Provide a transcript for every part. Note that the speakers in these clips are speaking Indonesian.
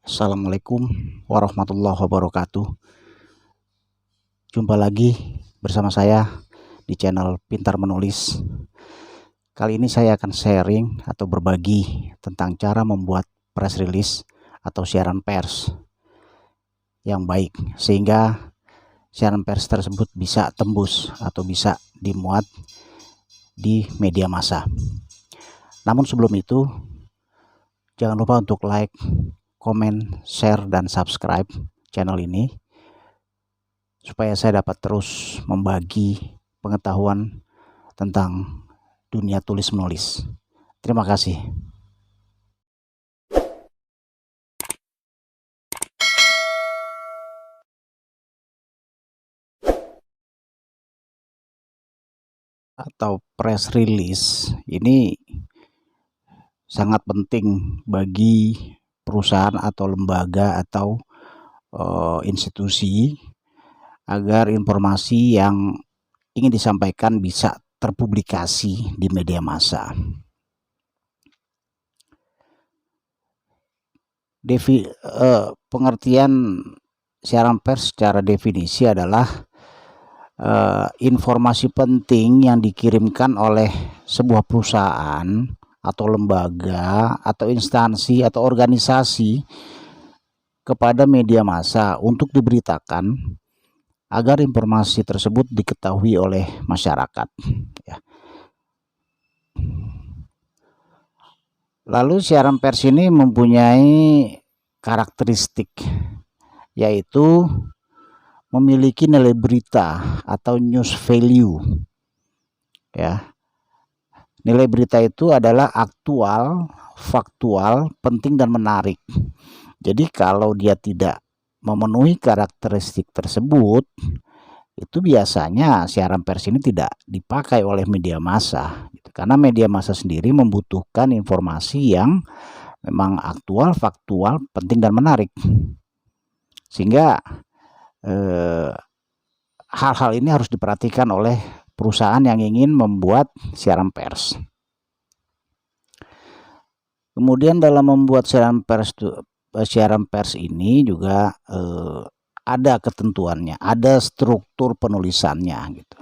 Assalamualaikum warahmatullahi wabarakatuh. Jumpa lagi bersama saya di channel Pintar Menulis. Kali ini saya akan sharing atau berbagi tentang cara membuat press release atau siaran pers yang baik, sehingga siaran pers tersebut bisa tembus atau bisa dimuat di media massa. Namun sebelum itu, jangan lupa untuk like, komen, share, dan subscribe channel ini supaya saya dapat terus membagi pengetahuan tentang dunia tulis menulis. Terima kasih. Atau press release ini sangat penting bagi perusahaan atau lembaga atau institusi agar informasi yang ingin disampaikan bisa terpublikasi di media massa. Pengertian siaran pers secara definisi adalah informasi penting yang dikirimkan oleh sebuah perusahaan atau lembaga atau instansi atau organisasi kepada media massa untuk diberitakan agar informasi tersebut diketahui oleh masyarakat. Lalu siaran pers ini mempunyai karakteristik, yaitu memiliki nilai berita atau news value. Nilai berita itu adalah aktual, faktual, penting, dan menarik. Jadi kalau dia tidak memenuhi karakteristik tersebut, itu biasanya siaran pers ini tidak dipakai oleh media massa, karena media massa sendiri membutuhkan informasi yang memang aktual, faktual, penting, dan menarik. Sehingga hal-hal ini harus diperhatikan oleh perusahaan yang ingin membuat siaran pers. Kemudian dalam membuat siaran pers ini juga ada ketentuannya, ada struktur penulisannya gitu.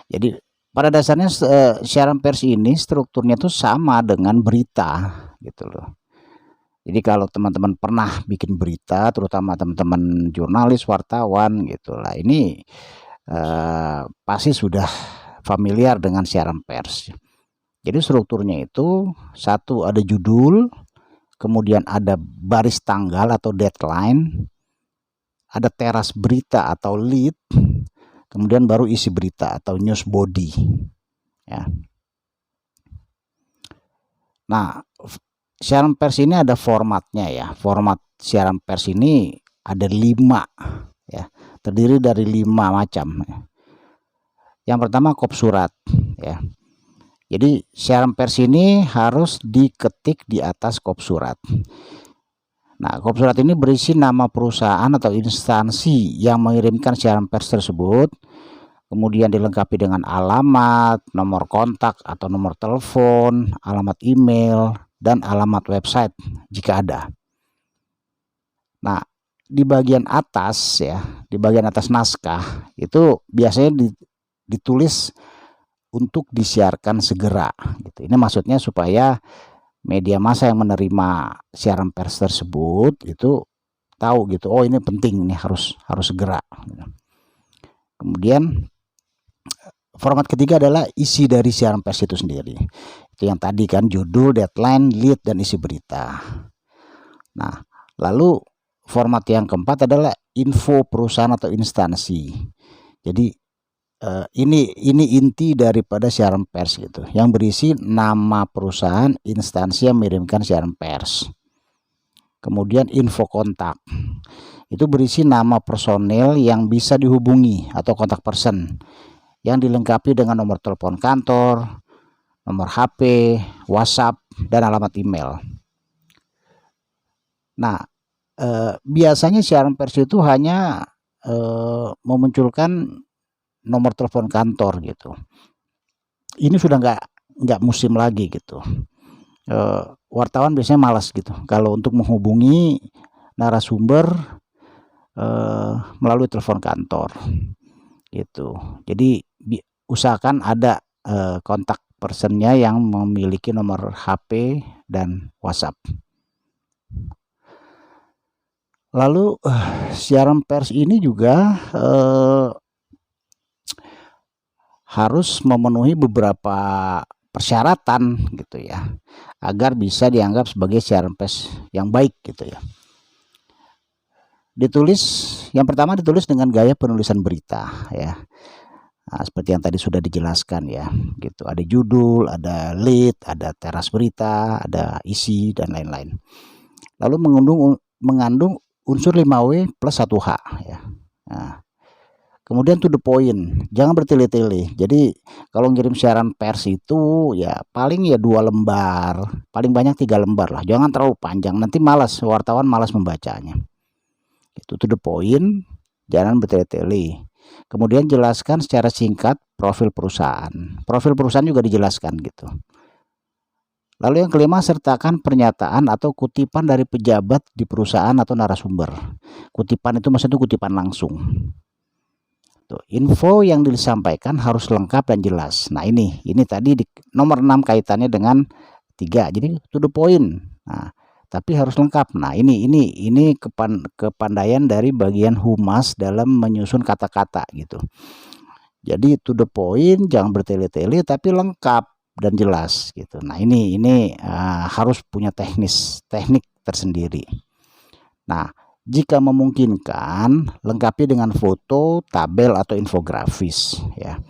Jadi pada dasarnya siaran pers ini strukturnya itu sama dengan berita gitu loh. Jadi kalau teman-teman pernah bikin berita, terutama teman-teman jurnalis, wartawan gitu lah, ini pasti sudah familiar dengan siaran pers. Jadi strukturnya itu satu, ada judul, kemudian ada baris tanggal atau deadline, ada teras berita atau lead, kemudian baru isi berita atau news body. Nah, siaran pers ini ada formatnya ya. Format siaran pers ini ada 5 ya, terdiri dari 5 macam. Yang pertama kop surat ya. Jadi siaran pers ini harus diketik di atas kop surat. Nah, kop surat ini berisi nama perusahaan atau instansi yang mengirimkan siaran pers tersebut, kemudian dilengkapi dengan alamat, nomor kontak atau nomor telepon, alamat email, dan alamat website jika ada. Nah, di bagian atas ya, di bagian atas naskah itu biasanya ditulis untuk disiarkan segera gitu. Ini maksudnya supaya media massa yang menerima siaran pers tersebut itu tahu gitu, oh ini penting, ini harus segera. Kemudian format ketiga adalah isi dari siaran pers itu sendiri. Itu yang tadi kan, judul, deadline, lead, dan isi berita. Nah, lalu format yang keempat adalah info perusahaan atau instansi. Jadi ini inti daripada siaran pers gitu, yang berisi nama perusahaan, instansi yang mengirimkan siaran pers. Kemudian info kontak, itu berisi nama personel yang bisa dihubungi atau kontak person, yang dilengkapi dengan nomor telepon kantor, nomor HP, WhatsApp, dan alamat email. Nah, biasanya siaran pers itu hanya memunculkan nomor telepon kantor gitu. Ini sudah nggak musim lagi gitu. wartawan biasanya malas gitu kalau untuk menghubungi narasumber melalui telepon kantor gitu. Jadi usahakan ada kontak personnya yang memiliki nomor HP dan WhatsApp. Lalu siaran pers ini juga harus memenuhi beberapa persyaratan gitu ya, agar bisa dianggap sebagai siaran pers yang baik gitu ya. Yang pertama ditulis dengan gaya penulisan berita ya. Nah, seperti yang tadi sudah dijelaskan ya, gitu. Ada judul, ada lead, ada teras berita, ada isi dan lain-lain. Lalu mengandung unsur 5W plus 1H ya. Nah, kemudian to the point, jangan bertele-tele. Jadi kalau ngirim siaran pers itu ya paling ya 2 lembar, paling banyak 3 lembar lah. Jangan terlalu panjang, nanti malas, wartawan malas membacanya. Itu to the point, jangan bertele-tele. Kemudian jelaskan secara singkat profil perusahaan. Profil perusahaan juga dijelaskan gitu. Lalu yang kelima, sertakan pernyataan atau kutipan dari pejabat di perusahaan atau narasumber. Kutipan itu maksudnya kutipan langsung. Tuh, info yang disampaikan harus lengkap dan jelas. Nah ini tadi nomor 6 kaitannya dengan 3. Jadi to the point. Nah, tapi harus lengkap. Nah ini kepandaian dari bagian humas dalam menyusun kata-kata gitu. Jadi to the point, jangan bertele-tele tapi lengkap dan jelas gitu. Nah ini harus punya teknik tersendiri. Nah jika memungkinkan lengkapi dengan foto, tabel atau infografis ya.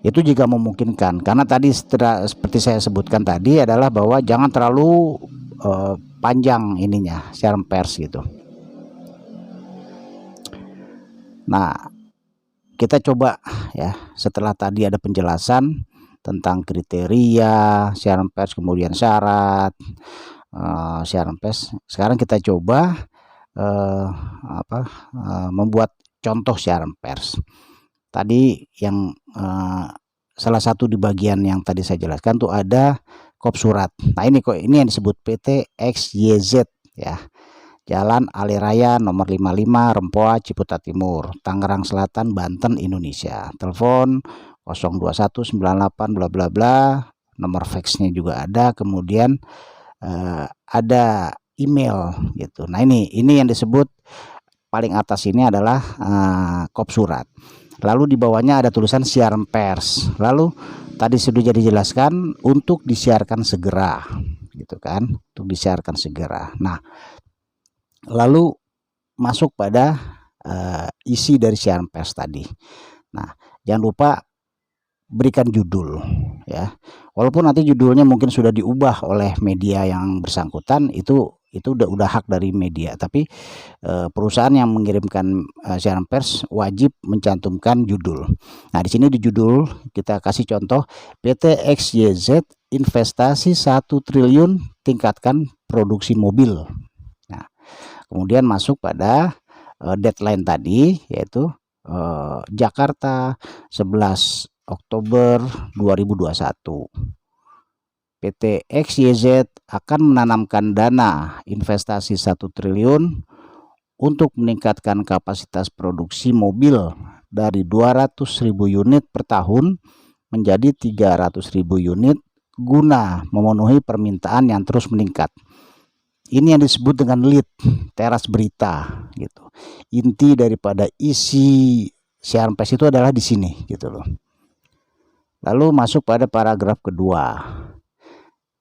Itu jika memungkinkan, karena tadi seperti saya sebutkan tadi adalah bahwa jangan terlalu panjang ininya siaran pers gitu. Nah kita coba ya, setelah tadi ada penjelasan tentang kriteria siaran pers, kemudian syarat siaran pers, sekarang kita coba membuat contoh siaran pers. Tadi yang salah satu di bagian yang tadi saya jelaskan tuh ada kop surat. Nah ini yang disebut PT XYZ ya, Jalan Ali Raya nomor 55 Rempoa Ciputat Timur, Tangerang Selatan, Banten, Indonesia. Telepon 02198 bla bla bla, nomor faxnya juga ada, kemudian ada email gitu. Nah ini yang disebut paling atas ini adalah kop surat. Lalu di bawahnya ada tulisan siaran pers. Lalu tadi sudah dijelaskan untuk disiarkan segera gitu kan, untuk disiarkan segera. Nah lalu masuk pada isi dari siaran pers tadi. Nah jangan lupa berikan judul ya, walaupun nanti judulnya mungkin sudah diubah oleh media yang bersangkutan, itu udah hak dari media, tapi perusahaan yang mengirimkan siaran pers wajib mencantumkan judul. Nah di sini di judul kita kasih contoh PT XYZ investasi 1 triliun tingkatkan produksi mobil. Nah kemudian masuk pada deadline tadi, yaitu Jakarta 11 Oktober 2021. PT XYZ akan menanamkan dana investasi 1 triliun untuk meningkatkan kapasitas produksi mobil dari 200.000 unit per tahun menjadi 300.000 unit guna memenuhi permintaan yang terus meningkat. Ini yang disebut dengan lead, teras berita gitu. Inti daripada isi siaran pers itu adalah di sini gitu loh. Lalu masuk pada paragraf kedua.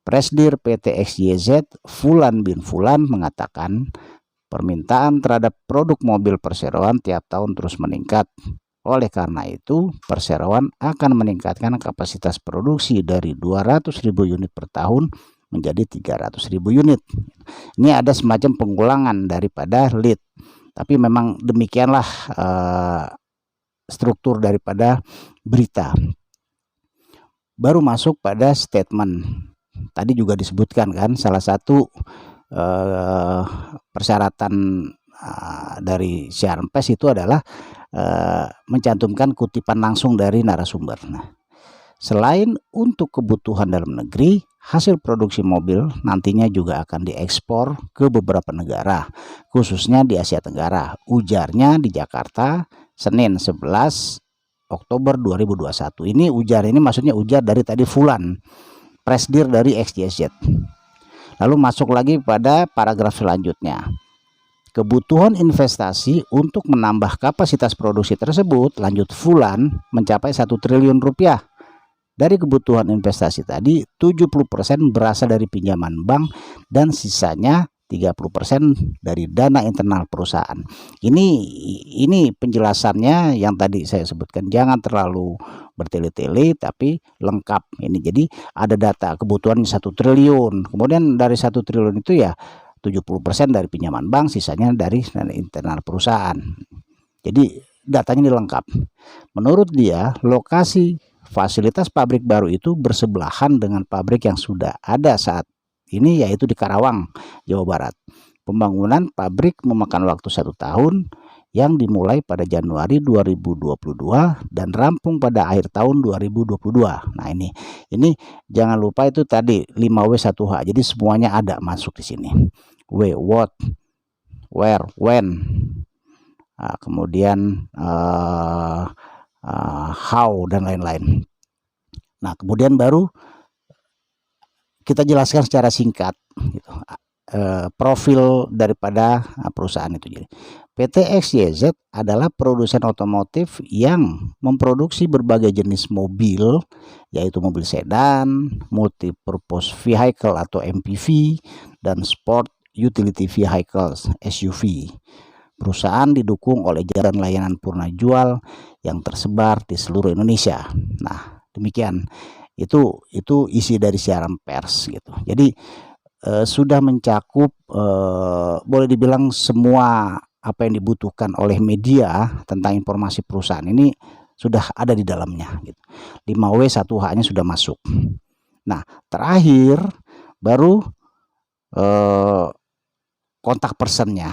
Presdir PT XYZ Fulan bin Fulan mengatakan permintaan terhadap produk mobil perseroan tiap tahun terus meningkat. Oleh karena itu, perseroan akan meningkatkan kapasitas produksi dari 200.000 unit per tahun menjadi 300.000 unit. Ini ada semacam pengulangan daripada lead. Tapi memang demikianlah struktur daripada berita. Baru masuk pada statement. Tadi juga disebutkan kan, salah satu persyaratan dari siaran pers itu adalah mencantumkan kutipan langsung dari narasumber. Nah, selain untuk kebutuhan dalam negeri, hasil produksi mobil nantinya juga akan diekspor ke beberapa negara, khususnya di Asia Tenggara. Ujarnya di Jakarta, Senin 11 Oktober 2021. Ini ujar, ini maksudnya ujar dari tadi Fulan, presidir dari XYZ. Lalu masuk lagi pada paragraf selanjutnya. Kebutuhan investasi untuk menambah kapasitas produksi tersebut, lanjut Fulan, mencapai 1 triliun rupiah. Dari kebutuhan investasi tadi, 70% berasal dari pinjaman bank dan sisanya 30% dari dana internal perusahaan. Ini penjelasannya yang tadi saya sebutkan, jangan terlalu bertele-tele tapi lengkap ini. Jadi ada data kebutuhan 1 triliun, kemudian dari 1 triliun itu ya 70% dari pinjaman bank, sisanya dari dana internal perusahaan. Jadi datanya ini lengkap. Menurut dia, lokasi fasilitas pabrik baru itu bersebelahan dengan pabrik yang sudah ada saat ini, yaitu di Karawang, Jawa Barat. Pembangunan pabrik memakan waktu 1 tahun yang dimulai pada Januari 2022 dan rampung pada akhir tahun 2022. Nah ini jangan lupa itu tadi 5W1H. Jadi semuanya ada masuk di sini. W, what, where, when. Nah, kemudian how dan lain-lain. Nah kemudian baru kita jelaskan secara singkat gitu, profil daripada perusahaan itu. Jadi PT XYZ adalah produsen otomotif yang memproduksi berbagai jenis mobil, yaitu mobil sedan, multipurpose vehicle atau MPV, dan sport utility vehicles SUV. Perusahaan didukung oleh jaringan layanan purna jual yang tersebar di seluruh Indonesia. Nah, demikian itu isi dari siaran pers gitu. Jadi sudah mencakup boleh dibilang semua apa yang dibutuhkan oleh media tentang informasi perusahaan ini sudah ada di dalamnya gitu. 5W1H-nya sudah masuk. Nah, terakhir baru kontak personnya.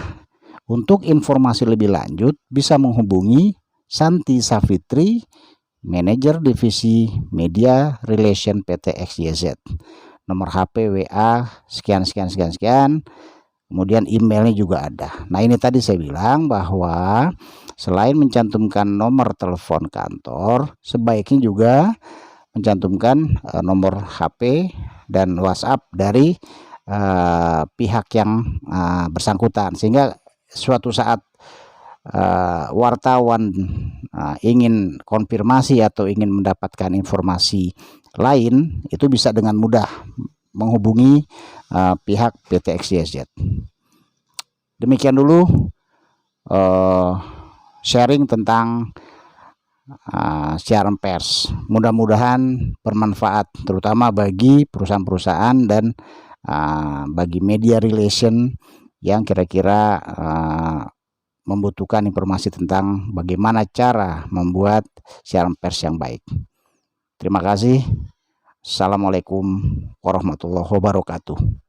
Untuk informasi lebih lanjut bisa menghubungi Santi Safitri, Manajer Divisi Media Relation PT XYZ. Nomor HP, WA, sekian. Kemudian emailnya juga ada. Nah ini tadi saya bilang bahwa selain mencantumkan nomor telepon kantor, sebaiknya juga mencantumkan nomor HP dan WhatsApp dari pihak yang bersangkutan, sehingga suatu saat wartawan ingin konfirmasi atau ingin mendapatkan informasi lain, itu bisa dengan mudah menghubungi pihak PT XYZ. Demikian dulu sharing tentang siaran pers. Mudah-mudahan bermanfaat terutama bagi perusahaan-perusahaan dan bagi media relation yang kira-kira membutuhkan informasi tentang bagaimana cara membuat siaran pers yang baik. Terima kasih. Assalamualaikum warahmatullahi wabarakatuh.